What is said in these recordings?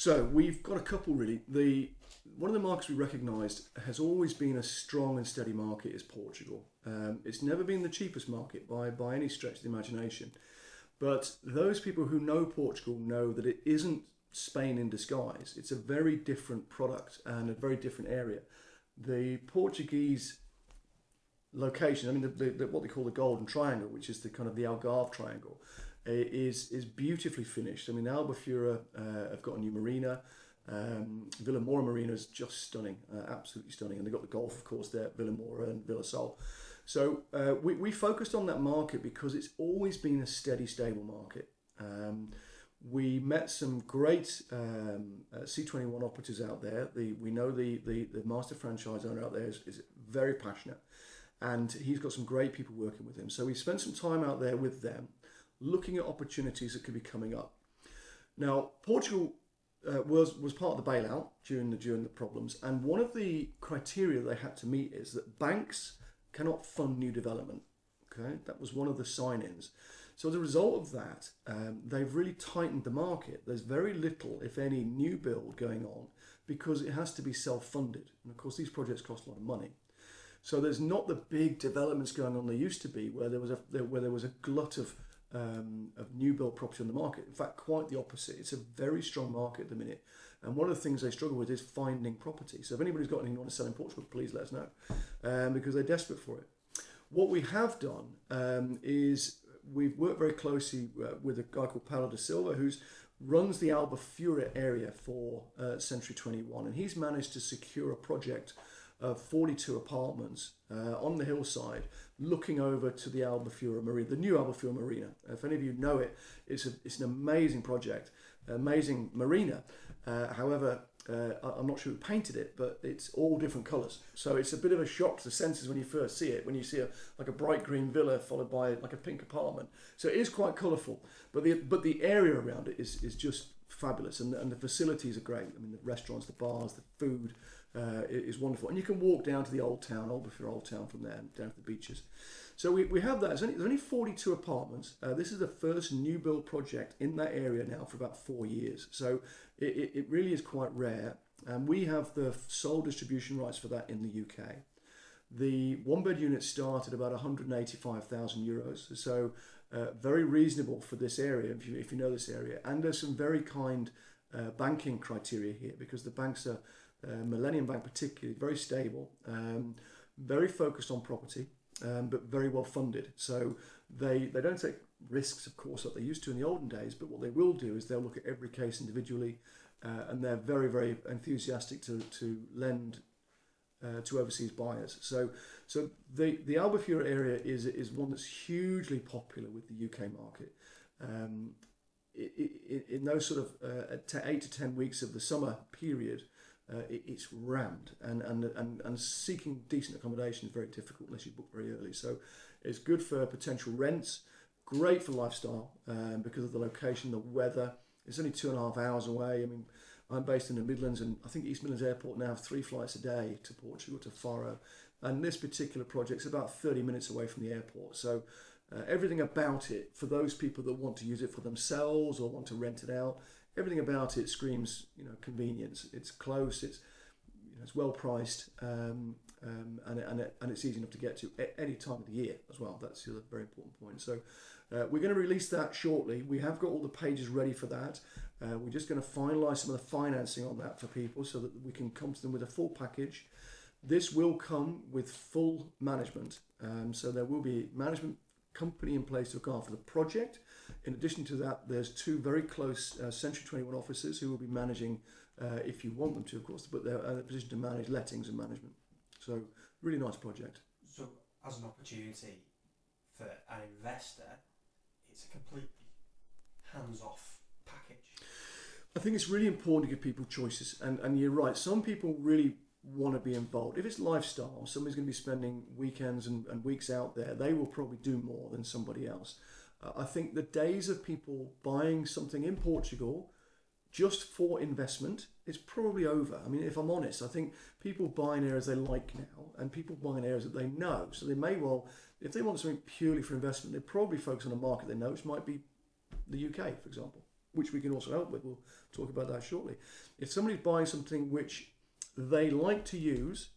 So we've got a couple really. One of the markets we recognised has always been a strong and steady market is Portugal. It's never been the cheapest market by any stretch of the imagination. But those people who know Portugal know that it isn't Spain in disguise. It's a very different product and a very different area. The Portuguese location, I mean, what they call the Golden Triangle, which is the kind of the Algarve Triangle, is beautifully finished. I mean, Albufeira have got a new marina. Vila Moura Marina is just stunning, absolutely stunning. And they've got the golf, of course, there, Vila Moura and Vila Sol. So we focused on that market because it's always been a steady, stable market. We met some great C21 operatives out there. We know the master franchise owner out there is very passionate, and he's got some great people working with him. So we spent some time out there with them, looking at opportunities that could be coming up. Now, Portugal was part of the bailout during the problems, and one of the criteria they had to meet is that banks cannot fund new development. Okay, that was one of the sign-ins. So as a result of that, they've really tightened the market. There's very little, if any, new build going on because it has to be self-funded, and of course these projects cost a lot of money. So there's not the big developments going on there used to be, where there was a glut of new build property on the market. In fact, quite the opposite. It's a very strong market at the minute. And one of the things they struggle with is finding property. So if anybody's got anything you want to sell in Portugal, please let us know, because they're desperate for it. What we have done is we've worked very closely with a guy called Paulo da Silva, who runs the Albufeira area for C21, and he's managed to secure a project of 42 apartments on the hillside, looking over to the Albufeira Marina, the new Albufeira Marina. If any of you know it, it's an amazing project, amazing marina. However, I'm not sure who painted it, but it's all different colours. So it's a bit of a shock to the senses when you first see it, when you see like a bright green villa followed by like a pink apartment. So it is quite colourful, but the area around it is just fabulous, and the facilities are great. I mean, the restaurants, the bars, the food is wonderful, and you can walk down to the old town, Albufeira Old Town, from there down to the beaches. So we have that. There's only 42 apartments. This is the first new build project in that area now for about 4 years. So it really is quite rare. And we have the sole distribution rights for that in the UK. The one-bed units start at about €185,000. So very reasonable for this area, if you know this area. And there's some very kind banking criteria here, because the banks are, Millennium Bank particularly, very stable, very focused on property. But very well funded. So they don't take risks, of course, like they used to in the olden days, but what they will do is they'll look at every case individually, and they're very, very enthusiastic to lend to overseas buyers. So the Albufeira area is one that's hugely popular with the UK market. In those sort of 8 to 10 weeks of the summer period, it's rammed, and seeking decent accommodation is very difficult unless you book very early. So it's good for potential rents, great for lifestyle because of the location, the weather. It's only 2.5 hours away. I mean, I'm based in the Midlands, and I think East Midlands Airport now have 3 flights a day to Portugal, to Faro, and this particular project's about 30 minutes away from the airport. So everything about it, for those people that want to use it for themselves or want to rent it out, everything about it screams, convenience. It's close. It's well priced, and it's easy enough to get to at any time of the year as well. That's the other very important point. So we're going to release that shortly. We have got all the pages ready for that. We're just going to finalise some of the financing on that for people so that we can come to them with a full package. This will come with full management. So there will be management company in place to look after the project. In addition to that, there's 2 very close C21 officers who will be managing, if you want them to, of course, but they're in a position to manage lettings and management. So really nice project. So as an opportunity for an investor, it's a completely hands-off package. I think it's really important to give people choices, and you're right, some people really want to be involved. If it's lifestyle, somebody's going to be spending weekends and weeks out there, they will probably do more than somebody else. I think the days of people buying something in Portugal just for investment is probably over. I mean, if I'm honest, I think people buy in areas they like now, and people buy in areas that they know. So they may well, if they want something purely for investment, they probably focus on a market they know, which might be the UK, for example. which we can also help with. We'll talk about that shortly. If somebody's buying something which they like to use,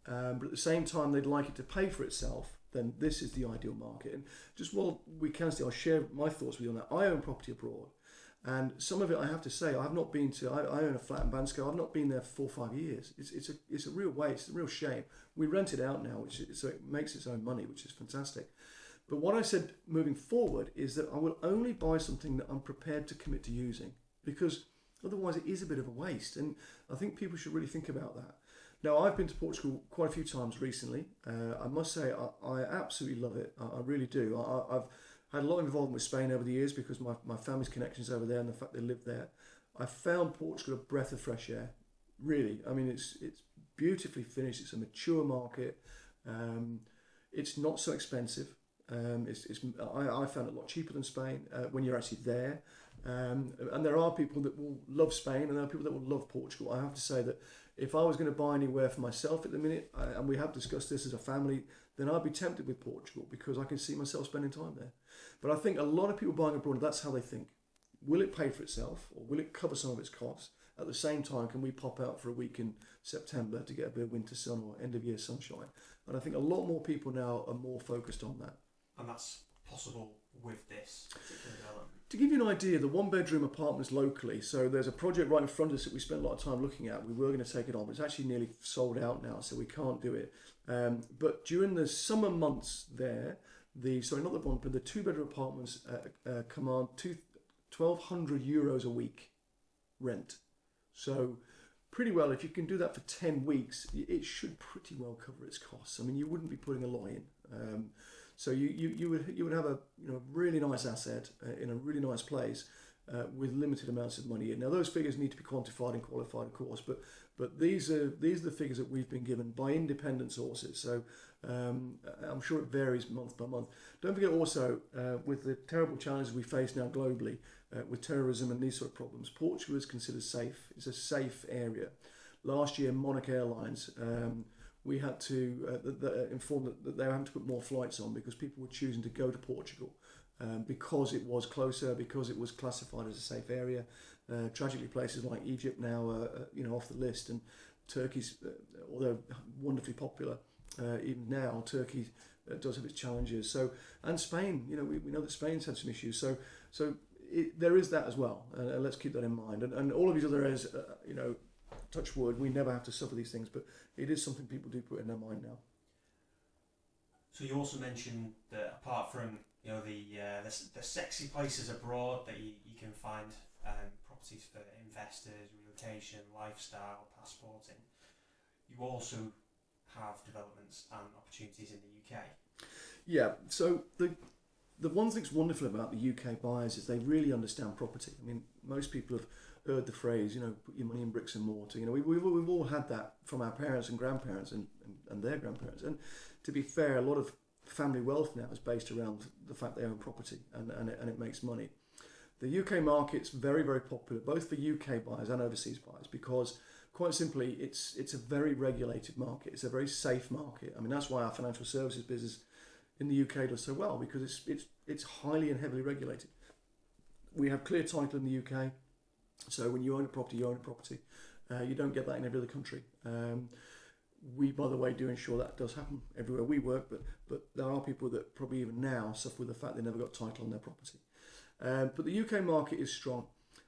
but at the same time they'd like it to pay for itself, then this is the ideal market. And just while we can still, I'll share my thoughts with you on that. I own property abroad, and some of it I have to say, I have not been to. I own a flat in Bansko. I've not been there for 4 or 5 years. It's a real waste, a real shame. We rent it out now, so it makes its own money, which is fantastic. But what I said moving forward is that I will only buy something that I'm prepared to commit to using, because otherwise it is a bit of a waste. And I think people should really think about that. Now, I've been to Portugal quite a few times recently. I must say I absolutely love it. I really do. I've had a lot of involvement with Spain over the years because my family's connections over there and the fact they live there. I found Portugal a breath of fresh air. Really, I mean, it's beautifully finished. It's a mature market. It's not so expensive. I found it a lot cheaper than Spain when you're actually there. And there are people that will love Spain and there are people that will love Portugal. I have to say that if I was going to buy anywhere for myself at the minute, and we have discussed this as a family, then I'd be tempted with Portugal because I can see myself spending time there. But I think a lot of people buying abroad, that's how they think. Will it pay for itself, or will it cover some of its costs? At the same time, can we pop out for a week in September to get a bit of winter sun or end of year sunshine? And I think a lot more people now are more focused on that. And that's possible with this particular development. To give you an idea, the one-bedroom apartments locally, so there's a project right in front of us that we spent a lot of time looking at. We were going to take it on, but it's actually nearly sold out now, so we can't do it. But during the summer months there, the two-bedroom apartments command €1,200 a week rent. So pretty well, if you can do that for 10 weeks, it should pretty well cover its costs. I mean, you wouldn't be putting a lot in. So you would have a really nice asset in a really nice place with limited amounts of money in. Now those figures need to be quantified and qualified, of course, but these are the figures that we've been given by independent sources. So I'm sure it varies month by month. Don't forget also with the terrible challenges we face now globally with terrorism and these sort of problems, Portugal is considered safe. It's a safe area. Last year, Monarch Airlines. We had to inform that they were having to put more flights on because people were choosing to go to Portugal because it was closer, because it was classified as a safe area. Tragically, places like Egypt now are off the list, and Turkey's, although wonderfully popular, even now Turkey does have its challenges. So, and Spain, we know that Spain's had some issues. So there is that as well. Let's keep that in mind. And all of these other areas, touch wood, we never have to suffer these things, but it is something people do put in their mind now. So you also mentioned that apart from the sexy places abroad that you can find properties for investors, relocation, lifestyle, passporting, you also have developments and opportunities in the UK. Yeah, so the one thing that's wonderful about the UK buyers is they really understand property. I mean, most people have heard the phrase, put your money in bricks and mortar. We've all had that from our parents and grandparents and their grandparents. And to be fair, a lot of family wealth now is based around the fact they own property and it makes money. The UK market's very, very popular, both for UK buyers and overseas buyers, because quite simply, it's a very regulated market. It's a very safe market. I mean, that's why our financial services business in the UK does so well, because it's highly and heavily regulated. We have clear title in the UK. So when you own a property, you own a property. You don't get that in every other country. We, by the way, do ensure that does happen everywhere we work, but there are people that probably even now suffer with the fact they never got title on their property. But the UK market is strong.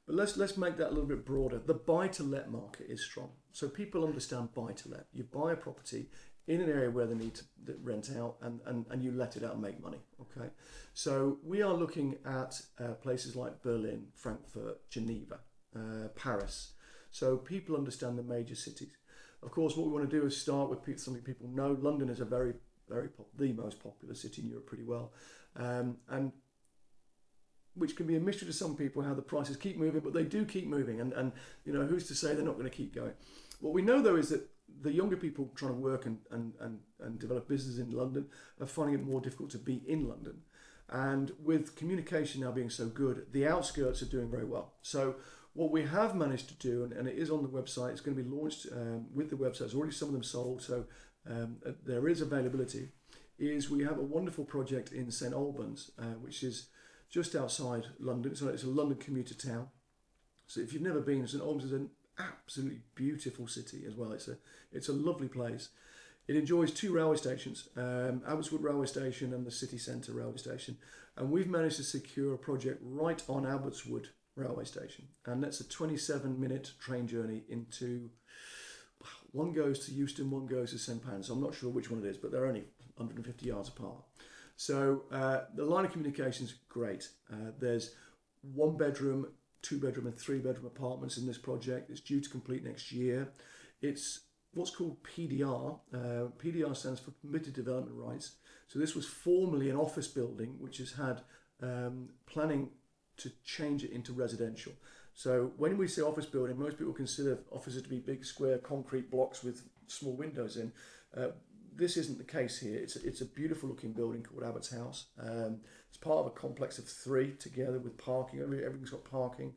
But let's make that a little bit broader. The buy-to-let market is strong. So people understand buy-to-let. You buy a property in an area where they need to rent out and you let it out and make money. Okay, so we are looking at places like Berlin, Frankfurt, Geneva, Paris. So people understand the major cities. Of course, what we want to do is start with something people know. London is a the most popular city in Europe pretty well, and which can be a mystery to some people how the prices keep moving, but they do keep moving, and who's to say they're not going to keep going. What we know though is that the younger people trying to work and develop business in London are finding it more difficult to be in London. And with communication now being so good, the outskirts are doing very well. So what we have managed to do, and it is on the website, it's going to be launched with the website, there's already some of them sold, so there is availability, is we have a wonderful project in St Albans, which is just outside London. It's a London commuter town. So if you've never been, St Albans is an absolutely beautiful city as well. It's a lovely place. It enjoys two railway stations, Abbotswood Railway Station and the City Centre Railway Station. And we've managed to secure a project right on Abbotswood Railway Station. And that's a 27-minute train journey into... One goes to Euston, one goes to St Pan. So I'm not sure which one it is, but they're only 150 yards apart. So the line of communication is great. There's 1 bedroom, 2 bedroom and 3 bedroom apartments in this project. It's due to complete next year. It's what's called PDR. PDR stands for Permitted Development Rights. So this was formerly an office building which has had planning to change it into residential. So when we say office building, most people consider offices to be big square concrete blocks with small windows in. This isn't the case here. It's a beautiful looking building called Abbott's House. It's part of a complex of 3 together with parking. Everything's got parking,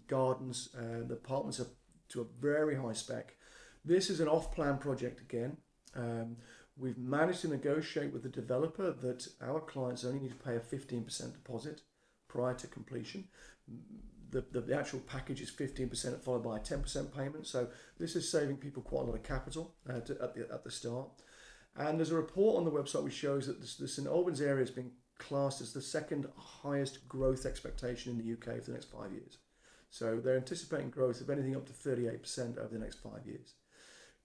gardens. The apartments are to a very high spec. This is an off-plan project again. We've managed to negotiate with the developer that our clients only need to pay a 15% deposit prior to completion. The actual package is 15% followed by a 10% payment. So this is saving people quite a lot of capital at the start. And there's a report on the website which shows that the St Albans area has been classed as the second highest growth expectation in the UK for the next 5 years. So they're anticipating growth of anything up to 38% over the next 5 years.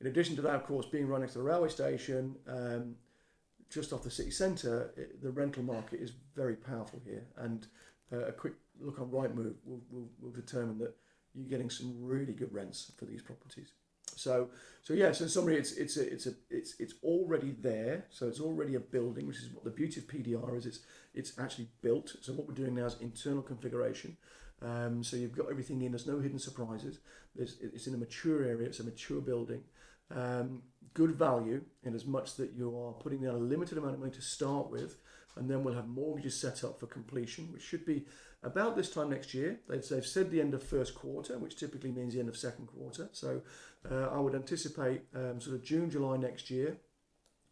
In addition to that, of course, being right next to the railway station, just off the city centre, the rental market is very powerful here. And a quick look on Rightmove will determine that you're getting some really good rents for these properties. So yes, in summary, it's already there. So it's already a building, which is what the beauty of PDR is. It's actually built. So what we're doing now is internal configuration. So you've got everything in. There's no hidden surprises. It's in a mature area. It's a mature building. Good value in as much that you are putting down a limited amount of money to start with, and then we'll have mortgages set up for completion, which should be about this time next year. They've said the end of first quarter, which typically means the end of second quarter. So I would anticipate sort of June, July next year,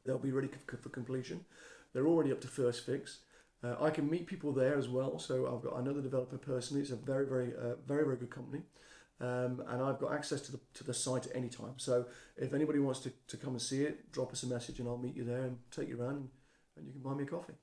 they'll be ready for completion. They're already up to first fix. I can meet people there as well. So I know the developer personally. It's a very, very good company. And I've got access to the site at any time. So if anybody wants to come and see it, drop us a message and I'll meet you there and take you around and you can buy me a coffee.